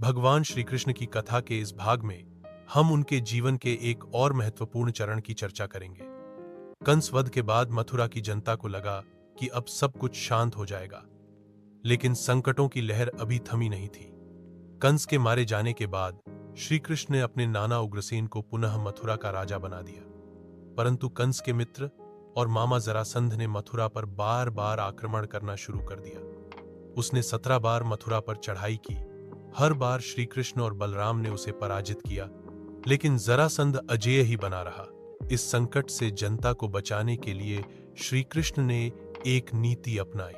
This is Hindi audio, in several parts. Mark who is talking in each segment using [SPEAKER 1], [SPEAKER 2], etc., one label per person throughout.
[SPEAKER 1] भगवान श्री कृष्ण की कथा के इस भाग में हम उनके जीवन के एक और महत्वपूर्ण चरण की चर्चा करेंगे। कंस वध के बाद मथुरा की जनता को लगा कि अब सब कुछ शांत हो जाएगा, लेकिन संकटों की लहर अभी थमी नहीं थी। कंस के मारे जाने के बाद श्री कृष्ण ने अपने नाना उग्रसेन को पुनः मथुरा का राजा बना दिया, परंतु कंस के मित्र और मामा जरासंध ने मथुरा पर बार बार आक्रमण करना शुरू कर दिया। उसने 17 बार मथुरा पर चढ़ाई की। हर बार श्री कृष्ण और बलराम ने उसे पराजित किया, लेकिन जरासंध अजेय ही बना रहा। इस संकट से जनता को बचाने के लिए श्री कृष्ण ने एक नीति अपनाई।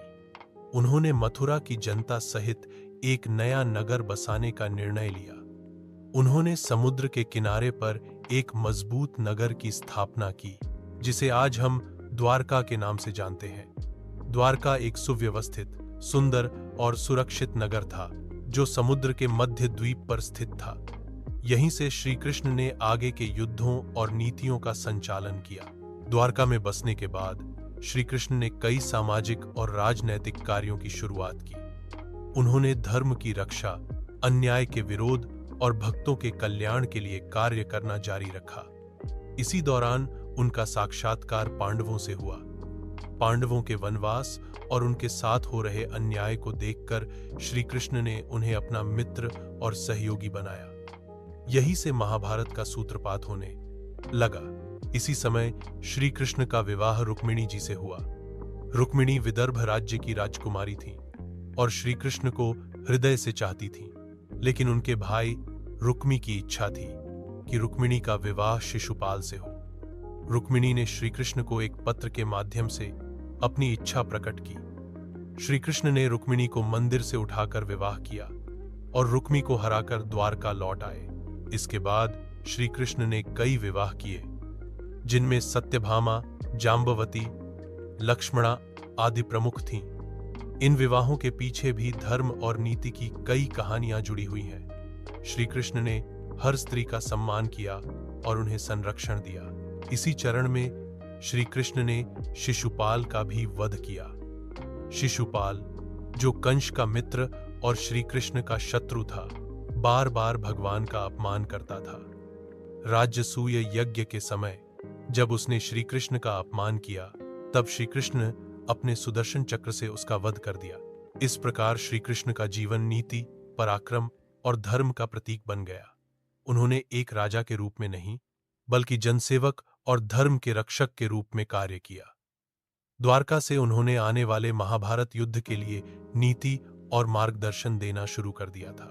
[SPEAKER 1] उन्होंने मथुरा की जनता सहित एक नया नगर बसाने का निर्णय लिया। उन्होंने समुद्र के किनारे पर एक मजबूत नगर की स्थापना की, जिसे आज हम द्वारका के नाम से जानते हैं। द्वारका एक सुव्यवस्थित, सुंदर और सुरक्षित नगर था, जो समुद्र के मध्य द्वीप पर स्थित था। यहीं से श्री कृष्ण ने आगे के युद्धों और नीतियों का संचालन किया। द्वारका में बसने के बाद श्री कृष्ण ने कई सामाजिक और राजनैतिक कार्यों की शुरुआत की। उन्होंने धर्म की रक्षा, अन्याय के विरोध और भक्तों के कल्याण के लिए कार्य करना जारी रखा। इसी दौरान उनका साक्षात्कार पांडवों से हुआ। पांडवों के वनवास और उनके साथ हो रहे अन्याय को देखकर श्री कृष्ण ने उन्हें अपना मित्र और सहयोगी बनाया। यही से महाभारत का सूत्रपात होने लगा। इसी समय श्री कृष्ण का विवाह रुक्मिणी जी से हुआ। रुक्मिणी विदर्भ राज्य की राजकुमारी थी और श्री कृष्ण को हृदय से चाहती थी, लेकिन उनके भाई रुक्मी की इच्छा थी कि रुक्मिणी का विवाह शिशुपाल से हो। रुक्मिणी ने श्री कृष्ण को एक पत्र के माध्यम से अपनी इच्छा प्रकट की। श्री कृष्ण ने रुक्मिणी को मंदिर से उठाकर विवाह किया और रुक्मी को हराकर द्वारका लौट आए। इसके बाद श्री कृष्ण ने कई विवाह किए, जिनमें सत्यभामा, जाम्बवती, लक्ष्मणा आदि प्रमुख थीं। इन विवाहों के पीछे भी धर्म और नीति की कई कहानियां जुड़ी हुई हैं। श्री कृष्ण ने हर स्त्री का सम्मान किया और उन्हें संरक्षण दिया। इसी चरण में श्री कृष्ण ने शिशुपाल का भी वध किया। शिशुपाल, जो कंस का मित्र और श्री कृष्ण का शत्रु था, बार बार भगवान का अपमान करता था। राजसूय यज्ञ के समय जब उसने श्री कृष्ण का अपमान किया, तब श्री कृष्ण अपने सुदर्शन चक्र से उसका वध कर दिया। इस प्रकार श्री कृष्ण का जीवन नीति, पराक्रम और धर्म का प्रतीक बन गया। उन्होंने एक राजा के रूप में नहीं, बल्कि जनसेवक और धर्म के रक्षक के रूप में कार्य किया। द्वारका से उन्होंने आने वाले महाभारत युद्ध के लिए नीति और मार्गदर्शन देना शुरू कर दिया था।